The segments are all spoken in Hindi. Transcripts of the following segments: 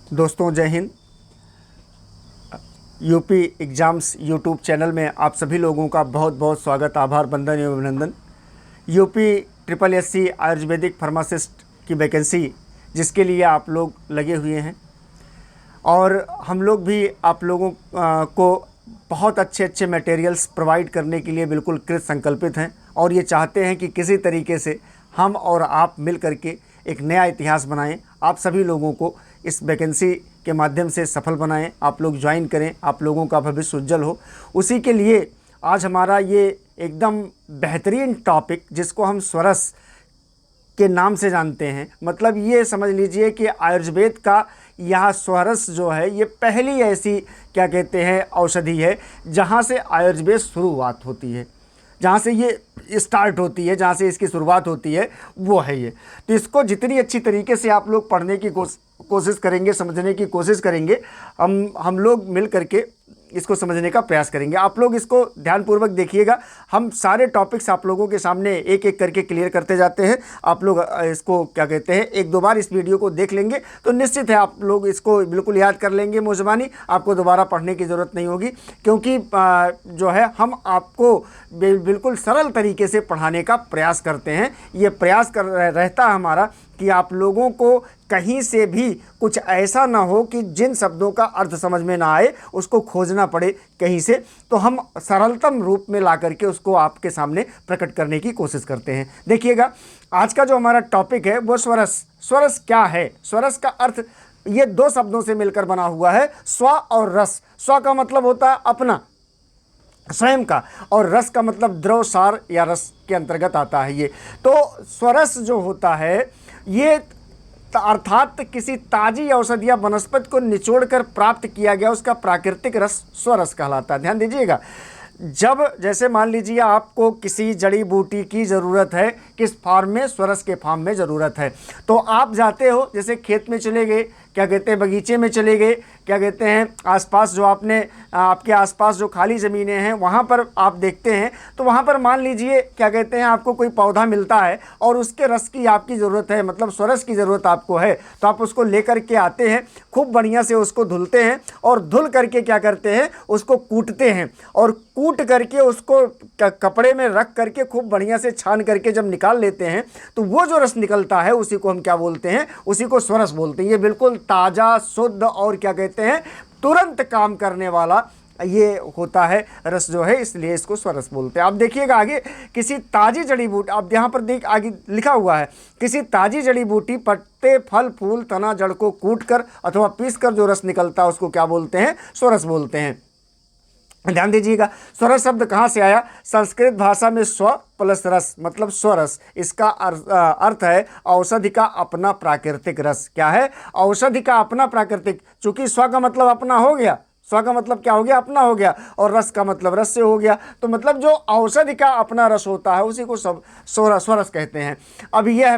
दोस्तों जय Hind. UP exams YouTube channel में आप सभी लोगों का बहुत बहुत स्वागत, आभार, वंदन एवं अभिनंदन। UP triple SC Ayurvedic pharmacist की वैकेंसी जिसके लिए आप लोग लगे हुए हैं और हम लोग भी आप लोगों को बहुत अच्छे अच्छे मटेरियल्स प्रोवाइड करने के लिए बिल्कुल कृत संकल्पित हैं और ये चाहते हैं कि किसी तरीके से हम और आप मिल करके एक नया इतिहास बनाएं, आप सभी लोगों को इस वैकेंसी के माध्यम से सफल बनाएं, आप लोग ज्वाइन करें, आप लोगों का भविष्य उज्जवल हो। उसी के लिए आज हमारा ये एकदम बेहतरीन टॉपिक, जिसको हम स्वरस के नाम से जानते हैं, मतलब ये समझ लीजिए कि आयुर्वेद का यह स्वरस जो है ये पहली ऐसी क्या कहते हैं औषधि है जहाँ से आयुर्वेद शुरुआत होती है, जहाँ से ये स्टार्ट होती है, जहाँ से इसकी शुरुआत होती है वो है ये। तो इसको जितनी अच्छी तरीके से आप लोग पढ़ने की कोशिश करेंगे, समझने की कोशिश करेंगे, हम लोग मिल करके इसको समझने का प्रयास करेंगे। आप लोग इसको ध्यानपूर्वक देखिएगा। हम सारे टॉपिक्स आप लोगों के सामने एक एक करके क्लियर करते जाते हैं। आप लोग इसको क्या कहते हैं एक दो बार इस वीडियो को देख लेंगे तो निश्चित है आप लोग इसको बिल्कुल याद कर लेंगे। मौजबानी आपको दोबारा पढ़ने की ज़रूरत नहीं होगी, क्योंकि जो है हम आपको बिल्कुल सरल तरीके से पढ़ाने का प्रयास करते हैं। ये प्रयास रहता है हमारा कि आप लोगों को कहीं से भी कुछ ऐसा ना हो कि जिन शब्दों का अर्थ समझ में ना आए उसको खोजना पड़े कहीं से, तो हम सरलतम रूप में ला करके उसको आपके सामने प्रकट करने की कोशिश करते हैं। देखिएगा, आज का जो हमारा टॉपिक है वो स्वरस। स्वरस क्या है? स्वरस का अर्थ ये दो शब्दों से मिलकर बना हुआ है, स्व और रस। स्व का मतलब होता है अपना, स्वयं का, और रस का मतलब द्रव, सार या रस के अंतर्गत आता है ये। तो स्वरस जो होता है ये अर्थात किसी ताजी औषधि या वनस्पति को निचोड़कर प्राप्त किया गया उसका प्राकृतिक रस स्वरस कहलाता है। ध्यान दीजिएगा, जब जैसे मान लीजिए आपको किसी जड़ी बूटी की ज़रूरत है, किस फार्म में? स्वरस के फार्म में ज़रूरत है, तो आप जाते हो, जैसे खेत में चले गए, क्या कहते हैं बगीचे में चले गए, क्या कहते हैं आसपास जो आपके आसपास जो खाली ज़मीनें हैं वहाँ पर आप देखते हैं, तो वहाँ पर मान लीजिए क्या कहते हैं आपको कोई पौधा मिलता है और उसके रस की आपकी ज़रूरत है, मतलब स्वरस की ज़रूरत आपको है, तो आप उसको लेकर के आते हैं, खूब बढ़िया से उसको धुलते हैं और धुल करके क्या करते हैं उसको कूटते हैं और कूट करके उसको कपड़े में रख करके खूब बढ़िया से छान करके जब निकाल लेते हैं तो वो जो रस निकलता है उसी को हम क्या बोलते हैं? उसी को स्वरस बोलते हैं। ये बिल्कुल ताज़ा, शुद्ध और क्या कहते हैं तुरंत काम करने वाला ये होता है रस जो है, इसलिए इसको स्वरस बोलते हैं। आप देखिएगा आगे, किसी ताजी जड़ी बूटी, आप यहाँ पर देख आगे लिखा हुआ है, किसी ताजी जड़ी बूटी, पत्ते, फल, फूल, तना, जड़ को कूट कर अथवा पीस कर जो रस निकलता है उसको क्या बोलते हैं? स्वरस बोलते हैं। ध्यान दीजिएगा, स्वरस शब्द कहाँ से आया? संस्कृत भाषा में स्व प्लस रस मतलब स्वरस, इसका अर्थ है औषधि का अपना प्राकृतिक रस। क्या है? औषधि का अपना प्राकृतिक। चूंकि स्व का मतलब अपना हो गया, स्व का मतलब क्या हो गया? अपना हो गया, और रस का मतलब रस से हो गया, तो मतलब जो औषधि का अपना रस होता है उसी को सब स्वरस कहते हैं। अब यह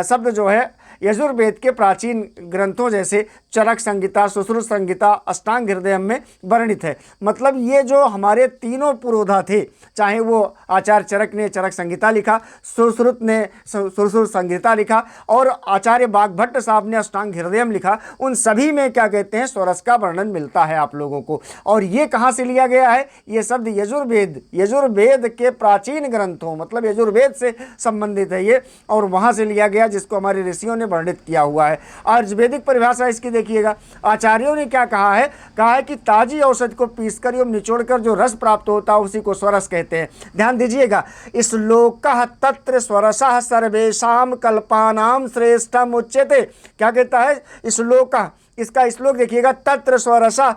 शब्द जो है यजुर्वेद के प्राचीन ग्रंथों जैसे चरक संहिता, सुश्रुत संहिता, अष्टांग हृदय में वर्णित है। मतलब ये जो हमारे तीनों पुरोधा थे, चाहे वो आचार्य चरक ने चरक संहिता लिखा, सुश्रुत ने सुश्रुत संहिता लिखा और आचार्य बागभट्ट साहब ने अष्टांग हृदय लिखा, उन सभी में क्या कहते हैं स्वरस का वर्णन मिलता है आप लोगों को। और ये कहाँ से लिया गया है? ये शब्द यजुर्वेद के प्राचीन ग्रंथों, मतलब यजुर्वेद से संबंधित है ये, और वहाँ से लिया गया जिसको हमारे ऋषियों ने वर्णित किया हुआ है। आयुर्वेदिक परिभाषा इसकी देखिएगा, आचार्यों ने क्या कहा है? कहा है कि ताजी औषधि को पीसकर एवं निचोड़कर जो रस प्राप्त होता है उसी को स्वरस कहते हैं। ध्यान दीजिएगा, श्लोकः तत्र स्वरसः सर्वेषां कल्पानां श्रेष्ठम उच्यते। क्या कहता है श्लोकः? इसका श्लोक देखिएगा, तत्र स्वरसा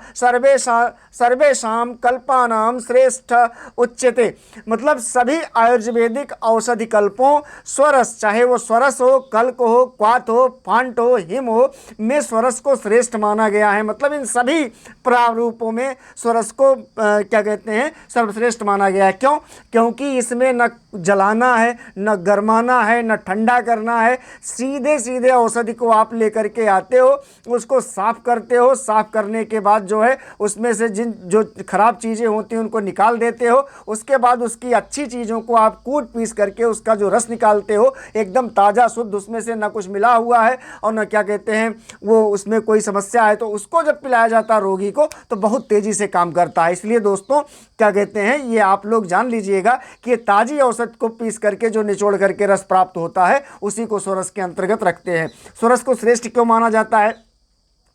सर्वेषां कल्पानां श्रेष्ठ उच्यते, मतलब सभी आयुर्वेदिक औषधि कल्पों स्वरस, चाहे वो स्वरस हो, कल्क हो, क्वाथ हो, फांट हो, हिम हो, में स्वरस को श्रेष्ठ माना गया है। मतलब इन सभी प्रारूपों में स्वरस को क्या कहते हैं? सर्वश्रेष्ठ माना गया है। क्यों? क्योंकि इसमें न जलाना है, न गरमाना है, न ठंडा करना है। सीधे सीधे औषधि को आप लेकर के आते हो, उसको साफ़ करते हो, साफ़ करने के बाद जो है उसमें से जो ख़राब चीज़ें होती हैं उनको निकाल देते हो। उसके बाद उसकी अच्छी चीज़ों को आप कूट पीस करके उसका जो रस निकालते हो एकदम ताज़ा शुद्ध, उसमें से ना कुछ मिला हुआ है और ना क्या कहते हैं वो उसमें कोई समस्या है, तो उसको जब पिलाया जाता है रोगी को तो बहुत तेज़ी से काम करता है। इसलिए दोस्तों क्या कहते हैं, ये आप लोग जान लीजिएगा कि ये ताज़ी औषध को पीस करके जो निचोड़ करके रस प्राप्त होता है उसी को स्वरस के अंतर्गत रखते हैं। स्वरस को श्रेष्ठ क्यों माना जाता है?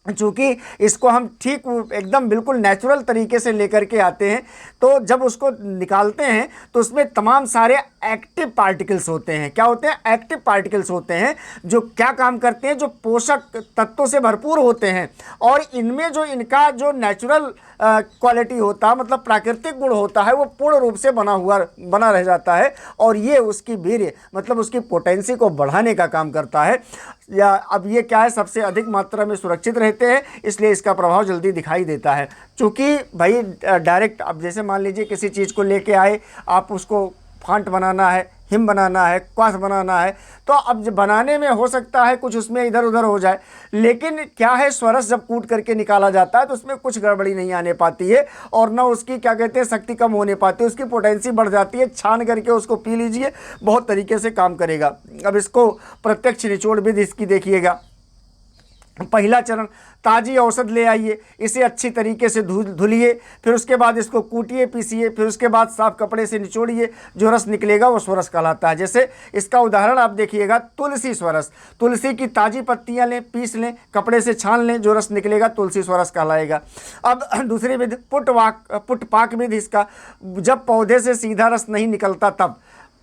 चूँकि इसको हम ठीक एकदम बिल्कुल नेचुरल तरीके से लेकर के आते हैं, तो जब उसको निकालते हैं तो उसमें तमाम सारे एक्टिव पार्टिकल्स होते हैं। क्या होते हैं? एक्टिव पार्टिकल्स होते हैं जो क्या काम करते हैं, जो पोषक तत्वों से भरपूर होते हैं। और इनमें जो इनका जो नेचुरल क्वालिटी होता है, मतलब प्राकृतिक गुण होता है, वो पूर्ण रूप से बना रह जाता है और ये उसकी वीर्य मतलब उसकी पोटेंसी को बढ़ाने का काम करता है। या अब ये क्या है, सबसे अधिक मात्रा में सुरक्षित रहते हैं, इसलिए इसका प्रभाव जल्दी दिखाई देता है। चूँकि भाई डायरेक्ट अब जैसे मान लीजिए किसी चीज़ को लेके आए, आप उसको फांट बनाना है, हिम बनाना है, क्वाथ बनाना है, तो अब बनाने में हो सकता है कुछ उसमें इधर उधर हो जाए, लेकिन क्या है स्वरस जब कूट करके निकाला जाता है तो उसमें कुछ गड़बड़ी नहीं आने पाती है और ना उसकी क्या कहते हैं शक्ति कम होने पाती है, उसकी पोटेंसी बढ़ जाती है। छान करके उसको पी लीजिए, बहुत तरीके से काम करेगा। अब इसको प्रत्यक्ष निचोड़ विधि इसकी देखिएगा। पहला चरण, ताज़ी औषध ले आइए, इसे अच्छी तरीके से धुलिए, फिर उसके बाद इसको कूटिए, पीसिए, फिर उसके बाद साफ कपड़े से निचोड़िए, जो रस निकलेगा वो स्वरस कहलाता है। जैसे इसका उदाहरण आप देखिएगा, तुलसी स्वरस। तुलसी की ताज़ी पत्तियां लें, पीस लें, कपड़े से छान लें, जो रस निकलेगा तुलसी स्वरस कहलाएगा। अब दूसरी विधि पुटपाक विधि। इसका जब पौधे से सीधा रस नहीं निकलता तब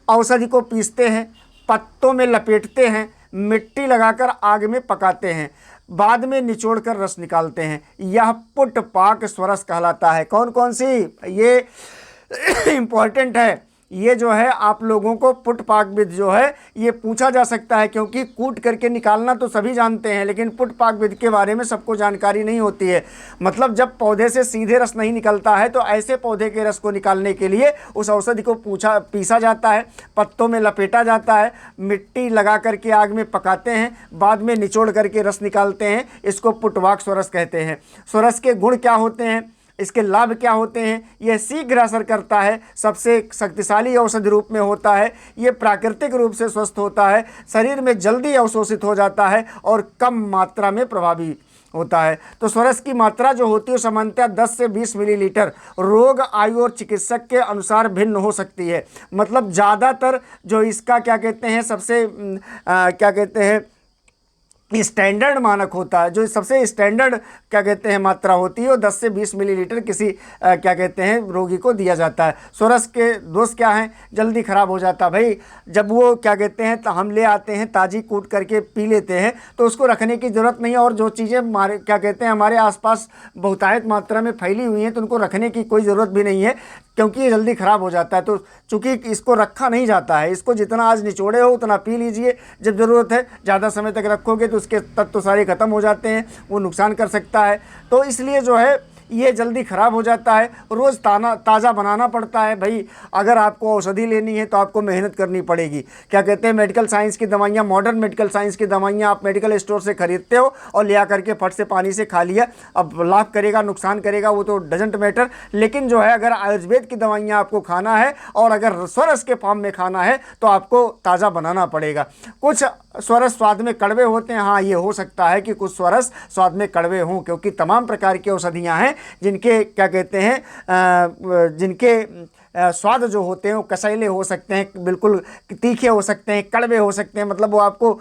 औषधि को पीसते हैं, पत्तों में लपेटते हैं, मिट्टी लगाकर आग में पकाते हैं, बाद में निचोड़कर रस निकालते हैं। यह पुटपाक स्वरस कहलाता है। कौन कौन सी? ये इम्पॉर्टेंट है। ये जो है आप लोगों को पुटपाक विधि जो है ये पूछा जा सकता है, क्योंकि कूट करके निकालना तो सभी जानते हैं, लेकिन पुटपाक विधि के बारे में सबको जानकारी नहीं होती है। मतलब जब पौधे से सीधे रस नहीं निकलता है तो ऐसे पौधे के रस को निकालने के लिए उस औषधि को पीसा जाता है, पत्तों में लपेटा जाता है, मिट्टी लगा करके आग में पकाते हैं, बाद में निचोड़ करके रस निकालते हैं। इसको पुटपाक स्वरस कहते हैं। स्वरस के गुण क्या होते हैं, इसके लाभ क्या होते हैं? यह शीघ्र असर करता है, सबसे शक्तिशाली औषधि रूप में होता है, ये प्राकृतिक रूप से स्वस्थ होता है, शरीर में जल्दी अवशोषित हो जाता है और कम मात्रा में प्रभावी होता है। तो स्वरस की मात्रा जो होती है सामान्यतः 10 से 20 मिलीलीटर, रोग, आयु और चिकित्सक के अनुसार भिन्न हो सकती है। मतलब ज़्यादातर जो इसका क्या कहते हैं सबसे क्या कहते हैं स्टैंडर्ड मानक होता है, जो सबसे स्टैंडर्ड क्या कहते हैं मात्रा होती है वो 10 से 20 मिलीलीटर किसी क्या कहते हैं रोगी को दिया जाता है। स्वरस के दोष क्या हैं? जल्दी ख़राब हो जाता है। भाई जब वो क्या कहते हैं तो हम ले आते हैं ताज़ी कूट करके पी लेते हैं तो उसको रखने की ज़रूरत नहीं है, और जो चीज़ें हमारे क्या कहते हैं हमारे आसपास बहुतायत मात्रा में फैली हुई हैं तो उनको रखने की कोई ज़रूरत भी नहीं है, क्योंकि ये जल्दी ख़राब हो जाता है। तो चूँकि इसको रखा नहीं जाता है, इसको जितना आज निचोड़े हो उतना पी लीजिए, जब ज़रूरत है। ज़्यादा समय तक रखोगे तो उसके तत्व सारे ख़त्म हो जाते हैं, वो नुकसान कर सकता है। तो इसलिए जो है ये जल्दी ख़राब हो जाता है, रोज़ ताज़ा बनाना पड़ता है। भाई अगर आपको औषधि लेनी है तो आपको मेहनत करनी पड़ेगी। क्या कहते हैं मेडिकल साइंस की दवाइयाँ, मॉडर्न मेडिकल साइंस की दवाइयाँ आप मेडिकल स्टोर से ख़रीदते हो और ले आकर के फट से पानी से खा लिया। अब लाभ करेगा नुकसान करेगा वो तो डजेंट मैटर, लेकिन जो है अगर आयुर्वेद की दवाइयाँ आपको खाना है और अगर स्वरस के फॉर्म में खाना है तो आपको ताज़ा बनाना पड़ेगा। कुछ स्वरस स्वाद में कड़वे होते हैं, हाँ ये हो सकता है कि कुछ स्वरस स्वाद में कड़वे हों, क्योंकि तमाम प्रकार की औषधियाँ हैं जिनके क्या कहते हैं जिनके स्वाद जो होते हैं वो कसैले हो सकते हैं, बिल्कुल तीखे हो सकते हैं, कड़वे हो सकते हैं, मतलब वो आपको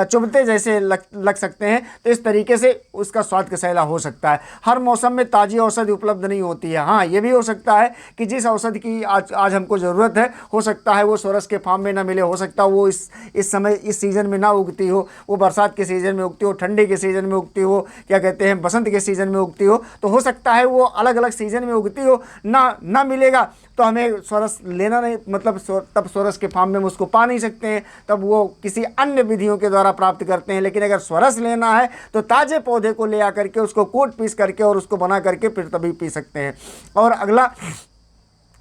चुभते जैसे लग सकते हैं। तो इस तरीके से उसका स्वाद कसैला हो सकता है। हर मौसम में ताज़ी औषधि उपलब्ध नहीं होती है। हाँ ये भी हो सकता है कि जिस औषधि की आज हमको ज़रूरत है, हो सकता है वो स्वरस के फार्म में ना मिले, हो सकता है वो इस समय इस सीज़न में ना उगती हो, वो बरसात के सीज़न में उगती हो, ठंडी के सीज़न में उगती हो, क्या कहते हैं बसंत के सीज़न में उगती हो। तो हो सकता है वो अलग अलग सीज़न में उगती हो, ना मिलेगा तो हमें स्वरस लेना नहीं, मतलब तब स्वरस के फार्म में हम उसको पा नहीं सकते हैं, तब वो किसी अन्य विधियों के द्वारा प्राप्त करते हैं। लेकिन अगर स्वरस लेना है तो ताज़े पौधे को ले आकर के उसको कूट पीस करके और उसको बना करके फिर तभी पी सकते हैं। और अगला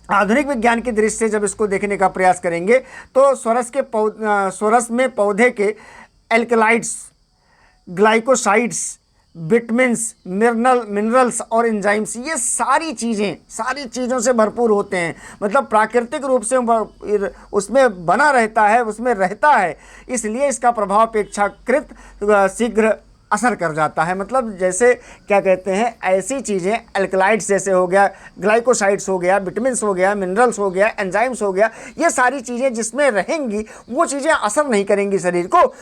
आधुनिक विज्ञान की दृष्टि से जब इसको देखने का प्रयास करेंगे तो स्वरस में पौधे के एल्कलाइड्स, ग्लाइकोसाइड्स, विटामिन्स, मिनरल्स और एंजाइम्स, ये सारी चीज़ों से भरपूर होते हैं। मतलब प्राकृतिक रूप से उसमें बना रहता है, उसमें रहता है, इसलिए इसका प्रभाव अपेक्षाकृत शीघ्र असर कर जाता है। मतलब जैसे क्या कहते हैं, ऐसी चीज़ें एल्कलाइड्स जैसे हो गया, ग्लाइकोसाइड्स हो गया, विटामिन्स हो गया, मिनरल्स हो गया, एंजाइम्स हो गया, ये सारी चीज़ें जिसमें रहेंगी वो चीज़ें असर नहीं करेंगी शरीर को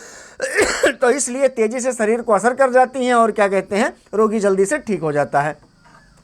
तो इसलिए तेज़ी से शरीर को असर कर जाती हैं और क्या कहते हैं, रोगी जल्दी से ठीक हो जाता है।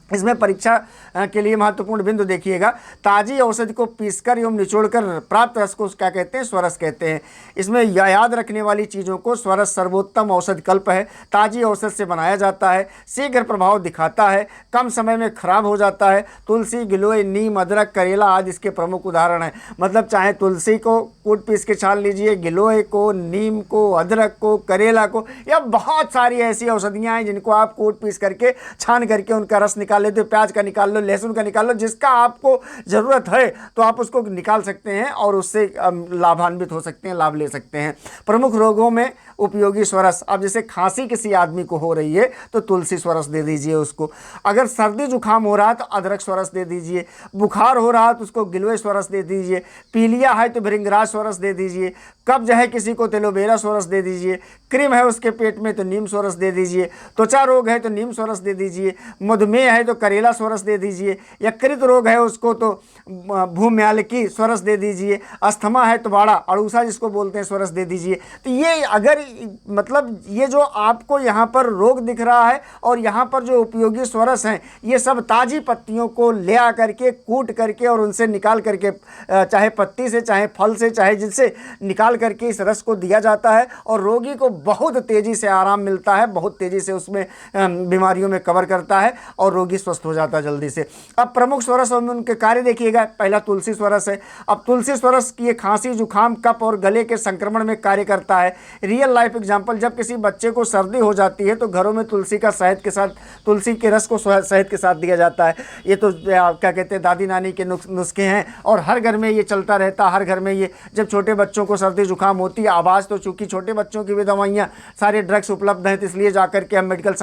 इसमें परीक्षा के लिए महत्वपूर्ण बिंदु देखिएगा, ताज़ी औषधि को पीसकर एवं निचोड़कर प्राप्त रस को क्या कहते हैं, स्वरस कहते हैं। इसमें याद रखने वाली चीज़ों को स्वरस सर्वोत्तम औषध कल्प है। ताज़ी औषध से बनाया जाता है, शीघ्र प्रभाव दिखाता है, कम समय में खराब हो जाता है। तुलसी, गिलोय, नीम, अदरक, करेला आदि इसके प्रमुख उदाहरण हैं। मतलब चाहे तुलसी को कूट पीस के छान लीजिए, गिलोय को, नीम को, अदरक को, करेला को, या बहुत सारी ऐसी औषधियाँ हैं जिनको आप कूट पीस करके छान करके उनका रस निकाल लेते हो। प्याज का निकाल लो, लहसुन का निकाल लो, जिसका आपको ज़रूरत है तो आप उसको निकाल सकते हैं और उससे लाभान्वित हो सकते हैं, लाभ ले सकते हैं। प्रमुख रोगों में उपयोगी स्वरस, अब जैसे खांसी किसी आदमी को हो रही है तो तुलसी स्वरस दे दीजिए उसको। अगर सर्दी जुकाम हो रहा है तो अदरक स्वरस दे दीजिए। बुखार हो रहा है तो उसको गिलोय स्वरस दे दीजिए। पीलिया है तो भृंगराज स्वरस दे दीजिए। कब्ज है किसी को तो एलोवेरा स्वरस दे दीजिए। क्रीम है उसके पेट में तो नीम स्वरस दे दीजिए। त्वचा रोग है तो नीम स्वरस दे दीजिए। मधुमेह है तो करेला स्वरस दे दीजिए। यकृत रोग है उसको तो भूम्यालकी स्वरस दे दीजिए। अस्थमा है तो बाड़ा अड़ूसा जिसको बोलते हैं स्वरस दे दीजिए। तो ये अगर मतलब ये जो आपको यहाँ पर रोग दिख रहा है और यहाँ पर जो उपयोगी स्वरस हैं, ये सब ताज़ी पत्तियों को ले आ करके कूट करके और उनसे निकाल करके, चाहे पत्ती से, चाहे फल से, चाहे जिनसे निकाल करके इस रस को दिया जाता है और रोगी को बहुत तेज़ी से आराम मिलता है, बहुत तेज़ी से उसमें बीमारियों में कवर करता है और रोगी स्वस्थ हो जाता है जल्दी से। अब प्रमुख स्वरस और उनके कार्य देखिएगा। पहला तुलसी स्वरस है। अब तुलसी स्वरस की ये खांसी, जुकाम, कफ और गले के संक्रमण में कार्य करता है। रियल लाइफ एग्जाम्पल, जब किसी बच्चे को सर्दी हो जाती है तो घरों में तुलसी का शहद के साथ, तुलसी के रस को शहद के साथ दिया जाता है। ये तो क्या कहते हैं, दादी नानी के नुस्खे हैं और हर घर में ये चलता रहता है। हर घर में ये, जब छोटे बच्चों को सर्दी जुकाम होती है, आवाज़ तो चूँकि छोटे बच्चों की भी दवाइयाँ, सारे ड्रग्स उपलब्ध हैं, तो इसलिए जाकर के हम मेडिकल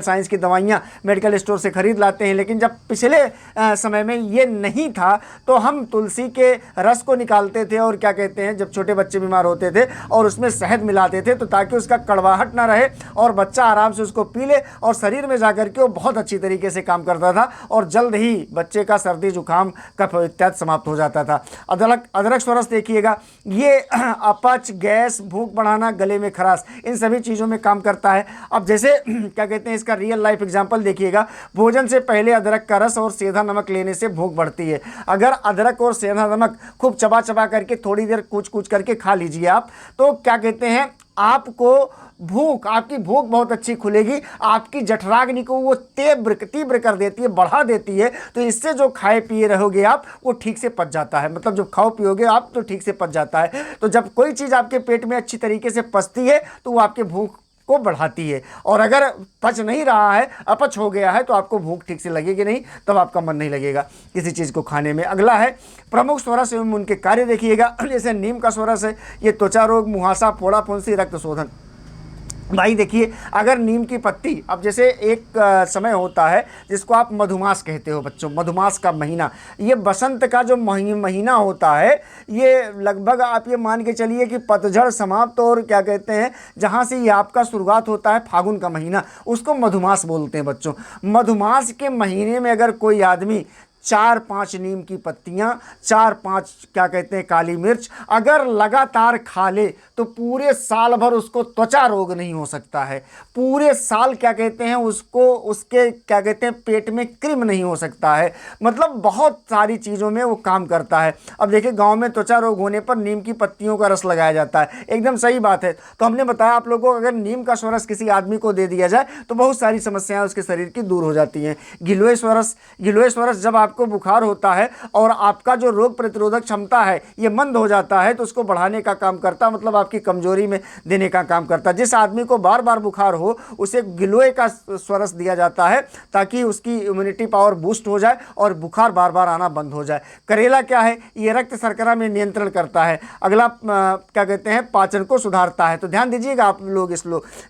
साइंस की दवाइयाँ मेडिकल स्टोर से खरीद लाते हैं। लेकिन जब पिछले समय में ये नहीं था तो हम तुलसी के रस को निकालते थे और क्या कहते हैं, जब छोटे बच्चे बीमार होते थे और उसमें शहद मिलाते थे तो ताकि उसका कड़वाहट ना रहे और बच्चा आराम से उसको पी ले और शरीर में जाकर के वो बहुत अच्छी तरीके से काम करता था और जल्द ही बच्चे का सर्दी जुकाम कफ इत्यादि समाप्त हो जाता था। अदरक स्वरस देखिएगा, ये अपच, गैस, भूख बढ़ाना, गले में खराश, इन सभी चीज़ों में काम करता है। अब जैसे क्या कहते हैं, इसका रियल लाइफ एग्जाम्पल देखिएगा। भोजन से पहले अदरक का रस और सेंधा नमक लेने से भूख बढ़ती है। अगर अदरक और सेंधा नमक खूब चबा चबा करके थोड़ी देर कूच करके खा लीजिए आप, तो क्या कहते हैं, आपको आपकी भूख बहुत अच्छी खुलेगी। आपकी जठराग्नि को वो तीव्र कर देती है, बढ़ा देती है। तो इससे जो खाए पिए रहोगे आप, वो ठीक से पच जाता है। मतलब जो खाओ पियोगे आप तो ठीक से पच जाता है। तो जब कोई चीज़ आपके पेट में अच्छी तरीके से पचती है तो वो आपके भूख को बढ़ाती है। और अगर पच नहीं रहा है, अपच हो गया है, तो आपको भूख ठीक से लगेगी नहीं, तब आपका मन नहीं लगेगा किसी चीज़ को खाने में। अगला है प्रमुख स्वरस एवं उनके कार्य देखिएगा। जैसे नीम का स्वरस है, ये त्वचा रोग, मुहासा, फोड़ा फुंसी, रक्त शोधन। भाई देखिए, अगर नीम की पत्ती, अब जैसे एक समय होता है जिसको आप मधुमास कहते हो बच्चों, मधुमास का महीना, ये बसंत का जो महीना होता है, ये लगभग आप ये मान के चलिए कि पतझड़ समाप्त और क्या कहते हैं, जहाँ से ये आपका शुरुआत होता है फागुन का महीना, उसको मधुमास बोलते हैं बच्चों। मधुमास के महीने में अगर कोई आदमी 4-5 नीम की पत्तियाँ, 4-5 क्या कहते हैं काली मिर्च अगर लगातार खा ले तो पूरे साल भर उसको त्वचा रोग नहीं हो सकता है। पूरे साल क्या कहते हैं उसको, उसके क्या कहते हैं पेट में क्रिम नहीं हो सकता है। मतलब बहुत सारी चीज़ों में वो काम करता है। अब देखिए, गांव में त्वचा रोग होने पर नीम की पत्तियों का रस लगाया जाता है, एकदम सही बात है। तो हमने बताया आप लोगों को, अगर नीम का स्वरस किसी आदमी को दे दिया जाए तो बहुत सारी समस्याएं उसके शरीर की दूर हो जाती हैं। गिलोय स्वरस जब आप आपको बुखार होता है और आपका जो रोग प्रतिरोधक क्षमता है ये मंद हो जाता है, तो उसको बढ़ाने का काम करता है, मतलब आपकी कमजोरी में देने का काम करता है। जिस आदमी को बार बार बुखार हो उसे गिलोय का स्वरस दिया जाता है ताकि उसकी इम्यूनिटी पावर बूस्ट हो जाए और बुखार बार बार आना बंद हो जाए। करेला क्या है, ये रक्त शर्करा में नियंत्रण करता है। अगला क्या कहते हैं, पाचन को सुधारता है। तो ध्यान दीजिएगा आप लोग,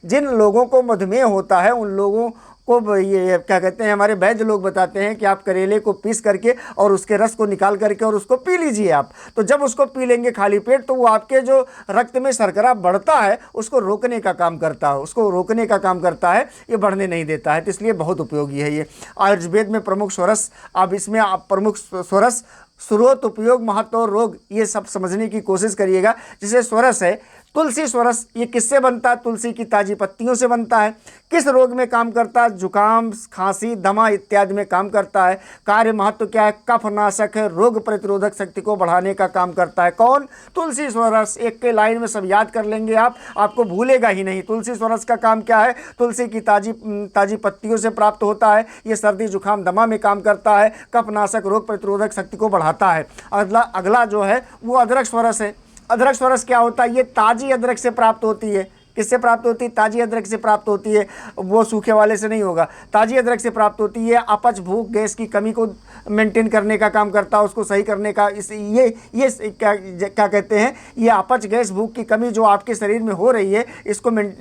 जिन लोगों को मधुमेह होता है उन लोगों को ये क्या कहते हैं, हमारे वैद्य लोग बताते हैं कि आप करेले को पीस करके और उसके रस को निकाल करके और उसको पी लीजिए आप। तो जब उसको पी लेंगे खाली पेट तो वो आपके जो रक्त में शर्करा बढ़ता है उसको रोकने का काम करता है, ये बढ़ने नहीं देता है। तो इसलिए बहुत उपयोगी है ये। आयुर्वेद में प्रमुख स्वरस, अब इसमें आप प्रमुख स्वरस, स्रोत, उपयोग, महत्व और रोग, ये सब समझने की कोशिश करिएगा। जैसे स्वरस है, तुलसी स्वरस, ये किससे बनता है? तुलसी की ताजी पत्तियों से बनता है। किस रोग में काम करता है? जुकाम, खांसी, दमा इत्यादि में काम करता है। कार्य महत्व क्या है? कफ नाशक है, रोग प्रतिरोधक शक्ति को बढ़ाने का काम करता है। कौन? तुलसी स्वरस। एक के लाइन में सब याद कर लेंगे आप, आपको भूलेगा ही नहीं। तुलसी स्वरस का काम क्या है? तुलसी की ताजी पत्तियों से प्राप्त होता है। ये सर्दी, जुकाम, दमा में काम करता है, कफ नाशक, रोग प्रतिरोधक शक्ति को बढ़ाता है। अगला जो है वो अदरक स्वरस है। अदरक स्वरस क्या होता है? ये ताजी अदरक से प्राप्त होती है। किससे प्राप्त होती है? ताजी अदरक से प्राप्त होती है, वो सूखे वाले से नहीं होगा। ताजी अदरक से प्राप्त होती है। अपच, भूख, गैस की कमी को मेंटेन करने का काम करता है, उसको सही करने का। ये क्या कहते हैं, ये अपच, गैस, भूख की कमी जो आपके शरीर में हो रही है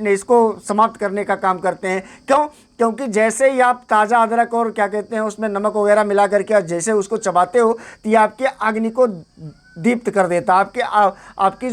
इसको समाप्त करने का काम करते हैं। क्योंकि जैसे ही आप ताज़ा अदरक और क्या कहते हैं उसमें नमक वगैरह मिला करके और जैसे उसको चबाते हो तो ये आपके अग्नि को दीप्त कर देता है। आपकी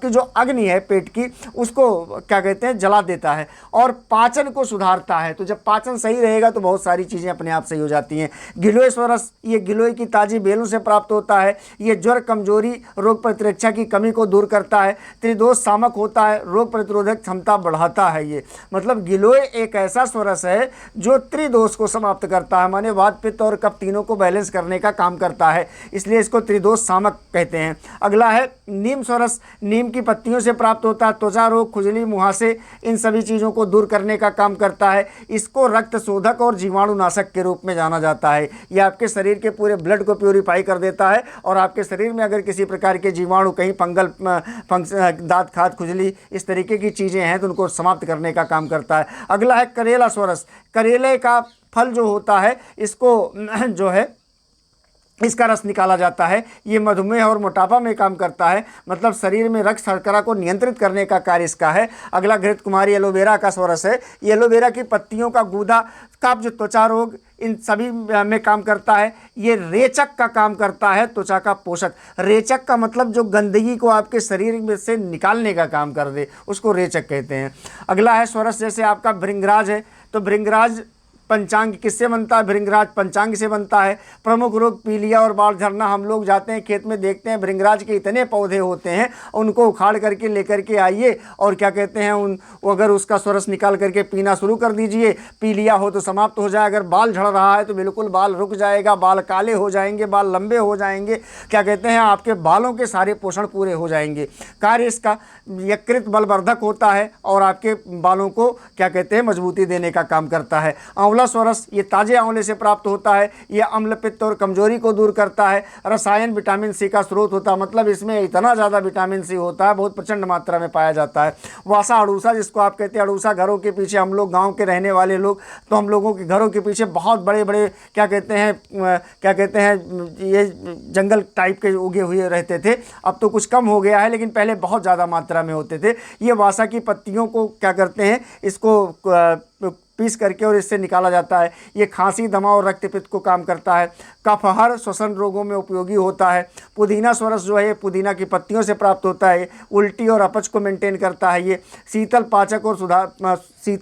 जो अग्नि है पेट की उसको क्या कहते हैं जला देता है और पाचन को सुधारता है। तो जब पाचन सही रहेगा तो बहुत सारी चीज़ें अपने आप सही हो जाती हैं। गिलोय स्वरस, ये गिलोय की ताज़ी बेलों से प्राप्त होता है। ये ज्वर, कमजोरी, रोग प्रतिरक्षा की कमी को दूर करता है। त्रिदोष शामक होता है, रोग प्रतिरोधक क्षमता बढ़ाता है। ये मतलब गिलोय एक ऐसा स्वरस है जो त्रिदोष को समाप्त करता है, माने वात, पित्त और कफ तीनों को बैलेंस करने का काम करता है, इसलिए इसको त्रिदोष शामक कहते हैं। अगला है नीम स्वरस। नीम की पत्तियों से प्राप्त होता है। त्वचा रोग, खुजली, मुहासे, इन सभी चीज़ों को दूर करने का काम करता है। इसको रक्त शोधक और जीवाणुनाशक के रूप में जाना जाता है। यह आपके शरीर के पूरे ब्लड को प्योरीफाई कर देता है और आपके शरीर में अगर किसी प्रकार के जीवाणु, कहीं फंगल दांत खाद, खुजली, इस तरीके की चीज़ें हैं तो उनको समाप्त करने का काम करता है। अगला है करेला स्वरस। करेले का फल जो होता है इसको जो है इसका रस निकाला जाता है। ये मधुमेह और मोटापा में काम करता है, मतलब शरीर में रक्त शर्करा को नियंत्रित करने का कार्य इसका है। अगला घृत कुमारी एलोवेरा का स्वरस है। ये एलोवेरा की पत्तियों का गूदा, कब्ज, त्वचा रोग, इन सभी में काम करता है। ये रेचक का काम करता है, त्वचा का पोषक। रेचक का मतलब जो गंदगी को आपके शरीर में से निकालने का काम कर दे, उसको रेचक कहते हैं। अगला है स्वरस, जैसे आपका भृंगराज है, तो भृंगराज पंचांग किससे बनता है? भृंगराज पंचांग से बनता है। प्रमुख रोग पीलिया और बाल झड़ना। हम लोग जाते हैं खेत में, देखते हैं भृंगराज के इतने पौधे होते हैं, उनको उखाड़ करके लेकर के आइए और क्या कहते हैं अगर उसका स्वरस निकाल करके पीना शुरू कर दीजिए। पीलिया हो तो समाप्त हो जाए, अगर बाल झड़ रहा है तो बिल्कुल बाल रुक जाएगा, बाल काले हो जाएंगे, बाल लंबे हो जाएंगे, क्या कहते हैं आपके बालों के सारे पोषण पूरे हो जाएंगे। कार्य इसका यकृत बलवर्धक होता है और आपके बालों को क्या कहते हैं मजबूती देने का काम करता है। आंवला स्वरस, ये ताजे आंवले से प्राप्त होता है। ये अम्ल, पित्त और कमजोरी को दूर करता है। रसायन विटामिन सी का स्रोत होता है, मतलब इसमें इतना ज़्यादा विटामिन सी होता है, बहुत प्रचंड मात्रा में पाया जाता है। वासा अड़ूसा जिसको आप कहते हैं, अड़ूसा घरों के पीछे, हम लोग गाँव के रहने वाले लोग तो हम लोगों के घरों के पीछे बहुत बड़े बड़े क्या कहते हैं ये जंगल टाइप के उगे हुए रहते थे। अब तो कुछ कम हो गया है लेकिन पहले बहुत ज़्यादा मात्रा में होते थे। ये वासा की पत्तियों को क्या करते हैं, इसको पीस करके और इससे निकाला जाता है। ये खांसी, दमा और रक्तपित्त को काम करता है। कफहर, श्वसन रोगों में उपयोगी होता है। पुदीना स्वरस जो है ये पुदीना की पत्तियों से प्राप्त होता है। उल्टी और अपच को मेंटेन करता है। ये शीतल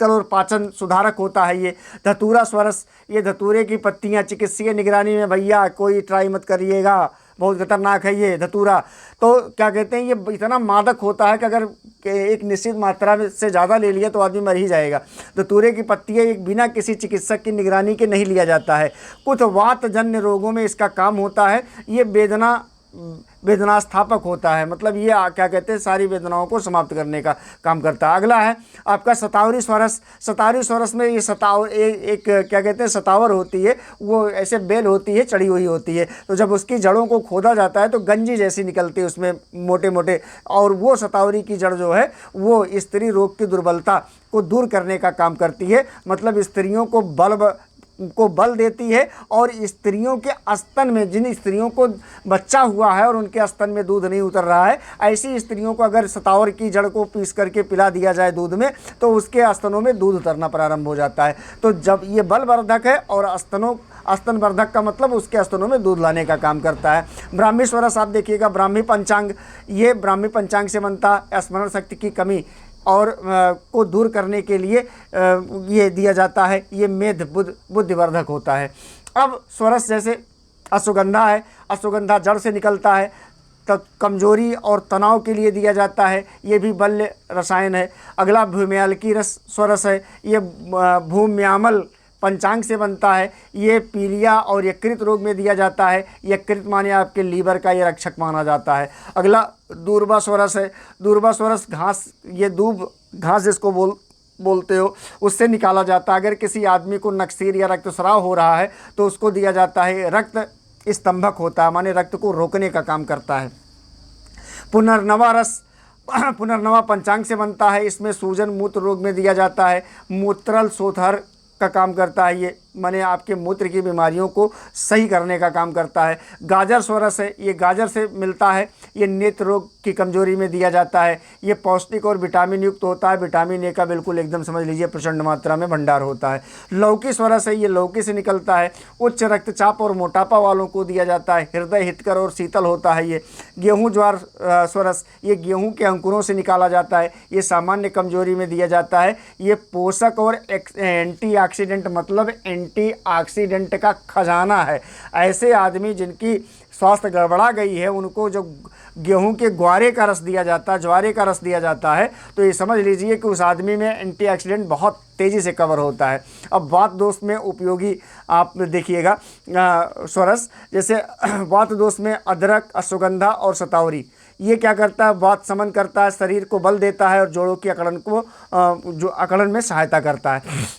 और पाचन सुधारक होता है। ये धतूरा स्वरस, ये धतूरे की पत्तियाँ चिकित्सीय निगरानी में भैया कोई ट्राई मत करिएगा, बहुत खतरनाक है ये धतूरा। तो क्या कहते हैं ये इतना मादक होता है कि अगर एक निश्चित मात्रा में से ज़्यादा ले लिया तो आदमी मर ही जाएगा। धतूरे की पत्तियाँ एक बिना किसी चिकित्सक की निगरानी के नहीं लिया जाता है। कुछ वात जन्य रोगों में इसका काम होता है। ये वेदना वेदना स्थापक होता है, मतलब ये क्या कहते हैं, सारी वेदनाओं को समाप्त करने का काम करता है। अगला है आपका शतावरी स्वरस। शतावरी स्वरस में ये एक क्या कहते हैं, शतावर होती है, वो ऐसे बेल होती है, चढ़ी हुई होती है, तो जब उसकी जड़ों को खोदा जाता है तो गंजी जैसी निकलती है उसमें मोटे मोटे, और वो शतावरी की जड़ जो है वो स्त्री रोग की दुर्बलता को दूर करने का काम करती है, मतलब स्त्रियों को बल देती है, और स्त्रियों के स्तन में, जिन स्त्रियों को बच्चा हुआ है और उनके स्तन में दूध नहीं उतर रहा है, ऐसी स्त्रियों को अगर शतावर की जड़ को पीस करके पिला दिया जाए दूध में, तो उसके स्तनों में दूध उतरना प्रारंभ हो जाता है। तो जब ये बलवर्धक है, और स्तनवर्धक का मतलब उसके स्तनों में दूध लाने का काम करता है। ब्राह्मी स्वरस आप देखिएगा, ब्राह्मी पंचांग, ये ब्राह्मी पंचांग से बनता है, स्मरण शक्ति की कमी और को दूर करने के लिए ये दिया जाता है, ये मेध बुद्धिवर्धक होता है। अब स्वरस जैसे अश्वगंधा है, अश्वगंधा जड़ से निकलता है, तो कमजोरी और तनाव के लिए दिया जाता है, ये भी बल्य रसायन है। अगला भूम्यालकी रस स्वरस है, ये भूम्यामल पंचांग से बनता है, ये पीलिया और यकृत रोग में दिया जाता है, यकृत माने आपके लीवर का ये रक्षक माना जाता है। अगला दूर्वा स्वरस है, दूर्वा स्वरस घास, ये दूब घास जिसको बोलते हो, उससे निकाला जाता है। अगर किसी आदमी को नक्सीर या रक्तस्राव हो रहा है तो उसको दिया जाता है, रक्त स्तंभक होता है, माने रक्त को रोकने का काम करता है। पुनर्नवा रस पुनर्नवा पंचांग से बनता है, इसमें सूजन मूत्र रोग में दिया जाता है, मूत्रल शोधर का काम करता है, ये माने आपके मूत्र की बीमारियों को सही करने का काम करता है। गाजर स्वरस है, ये गाजर से मिलता है, ये नेत्र रोग की कमजोरी में दिया जाता है, ये पौष्टिक और विटामिन युक्त होता है, विटामिन ए का बिल्कुल एकदम समझ लीजिए प्रचंड मात्रा में भंडार होता है। लौकी स्वरस है, ये लौकी से निकलता है, उच्च रक्तचाप और मोटापा वालों को दिया जाता है, हृदय हितकर और शीतल होता है। ये गेहूँ ज्वार स्वरस, ये गेहूँ के अंकुरों से निकाला जाता है, ये सामान्य कमजोरी में दिया जाता है, ये पोषक और एंटीऑक्सीडेंट, मतलब एंटीऑक्सीडेंट का खजाना है। ऐसे आदमी जिनकी स्वास्थ्य गड़बड़ा गई है, उनको जो गेहूं के ग्वारे का रस दिया जाता है, ज्वारे का रस दिया जाता है, तो ये समझ लीजिए कि उस आदमी में एंटीऑक्सीडेंट बहुत तेज़ी से कवर होता है। अब वात दोष में उपयोगी आप देखिएगा स्वरस, जैसे वात दोष में अदरक, अश्वगंधा और शतावरी, ये क्या करता है, वात समन करता है, शरीर को बल देता है और जोड़ों की अकड़न को जो अकड़न में सहायता करता है।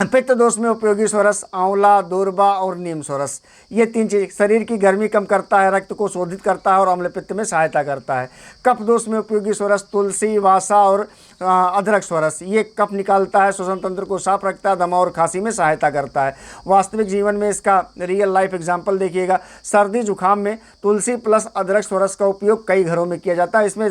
पित्त दोष में उपयोगी स्वरस आंवला, दूर्वा और नीम स्वरस, ये तीन चीज़ शरीर की गर्मी कम करता है, रक्त को शोधित करता है और अम्ल पित्त में सहायता करता है। कफ दोष में उपयोगी स्वरस तुलसी, वासा और अदरक स्वरस, ये कफ निकालता है, श्वसन तंत्र को साफ रखता है, दमा और खांसी में सहायता करता है। वास्तविक जीवन में इसका रियल लाइफ एग्जाम्पल देखिएगा, सर्दी जुकाम में तुलसी प्लस अदरक स्वरस का उपयोग कई घरों में किया जाता है, इसमें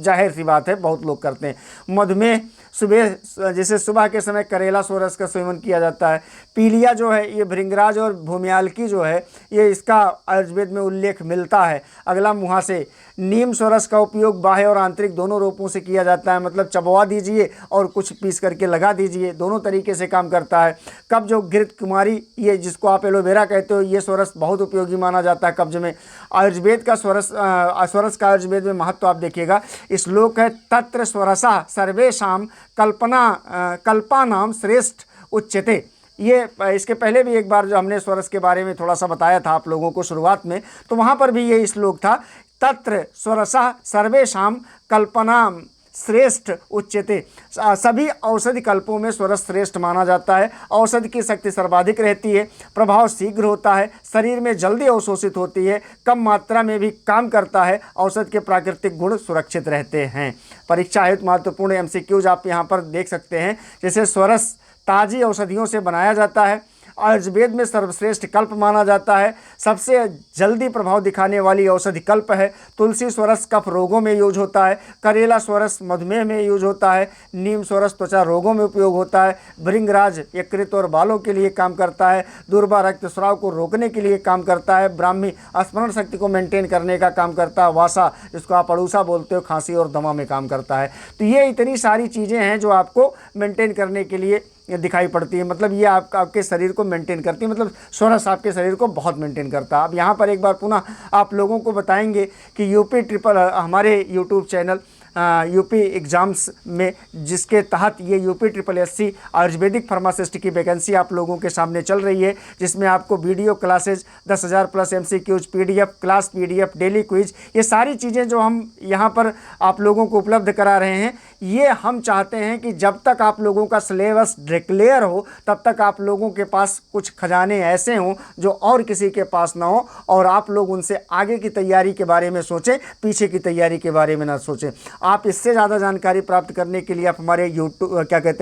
जाहिर सी बात है बहुत लोग करते हैं। मधुमेह, सुबह जैसे सुबह के समय करेला स्वरस का सेवन किया जाता है। पीलिया जो है, ये भृंगराज और भूम्यालकी जो है, ये इसका आयुर्वेद में उल्लेख मिलता है। अगला मुहासे, नीम स्वरस का उपयोग बाह्य और आंतरिक दोनों रूपों से किया जाता है, मतलब चबवा दीजिए और कुछ पीस करके लगा दीजिए, दोनों तरीके से काम करता है। कब्ज और घृत कुमारी, ये जिसको आप एलोवेरा कहते हो, ये स्वरस बहुत उपयोगी माना जाता है कब्ज में। आयुर्वेद का स्वरस का आयुर्वेद में महत्व आप देखिएगा, श्लोक है तत्र स्वरसा सर्वेषां कल्पानाम श्रेष्ठ उच्यते। ये इसके पहले भी एक बार जो हमने स्वरस के बारे में थोड़ा सा बताया था आप लोगों को शुरुआत में, तो वहाँ पर भी ये श्लोक था तत्र स्वरसा सर्वेषां कल्पनाम श्रेष्ठ उच्यते। सभी औषधि कल्पों में स्वरस श्रेष्ठ माना जाता है। औषधि की शक्ति सर्वाधिक रहती है, प्रभाव शीघ्र होता है, शरीर में जल्दी अवशोषित होती है, कम मात्रा में भी काम करता है, औषधि के प्राकृतिक गुण सुरक्षित रहते हैं। परीक्षा हेतु महत्वपूर्ण एमसीक्यूज आप यहाँ पर देख सकते हैं। जैसे स्वरस ताज़ी औषधियों से बनाया जाता है, आयुर्वेद में सर्वश्रेष्ठ कल्प माना जाता है, सबसे जल्दी प्रभाव दिखाने वाली औषधि कल्प है। तुलसी स्वरस कफ रोगों में यूज होता है, करेला स्वरस मधुमेह में यूज होता है, नीम स्वरस त्वचा रोगों में उपयोग होता है, भृंगराज यकृत और बालों के लिए काम करता है, दूर्वा रक्तस्राव को रोकने के लिए काम करता है, ब्राह्मी स्मरण शक्ति को मेंटेन करने का काम करता है, वासा जिसको आप अड़ूसा बोलते हो खांसी और दमा में काम करता है। तो ये इतनी सारी चीज़ें हैं जो आपको मेंटेन करने के लिए दिखाई पड़ती है, मतलब ये आपके शरीर को मेंटेन करती है, मतलब स्वरस आपके शरीर को बहुत मेंटेन करता है। अब यहाँ पर एक बार पुनः आप लोगों को बताएंगे कि यूपी ट्रिपल हमारे यूट्यूब चैनल यूपी एग्ज़ाम्स में, जिसके तहत ये यूपी SSSC आयुर्वेदिक फार्मासिस्ट की वैकेंसी आप लोगों के सामने चल रही है, जिसमें आपको video classes 10,000 plus MCQs, PDF class, PDF daily quiz, ये सारी चीज़ें जो हम यहाँ पर आप लोगों को उपलब्ध करा रहे हैं, ये हम चाहते हैं कि जब तक आप लोगों का सिलेबस डिक्लेयर हो तब तक आप लोगों के पास कुछ खजाने ऐसे हों जो और किसी के पास ना हो, और आप लोग उनसे आगे की तैयारी के बारे में सोचें, पीछे की तैयारी के बारे में ना सोचें। आप इससे ज़्यादा जानकारी प्राप्त करने के लिए आप हमारे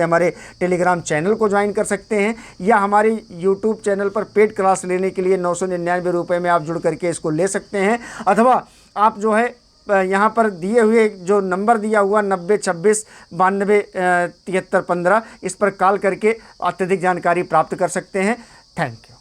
हमारे टेलीग्राम चैनल को ज्वाइन कर सकते हैं, या हमारे यूट्यूब चैनल पर पेड क्लास लेने के लिए 999 रुपये में आप जुड़ करके इसको ले सकते हैं। अथवा आप जो है यहाँ पर दिए हुए जो नंबर दिया हुआ 9026 92 73 15, इस पर कॉल करके अत्यधिक जानकारी प्राप्त कर सकते हैं। Thank you.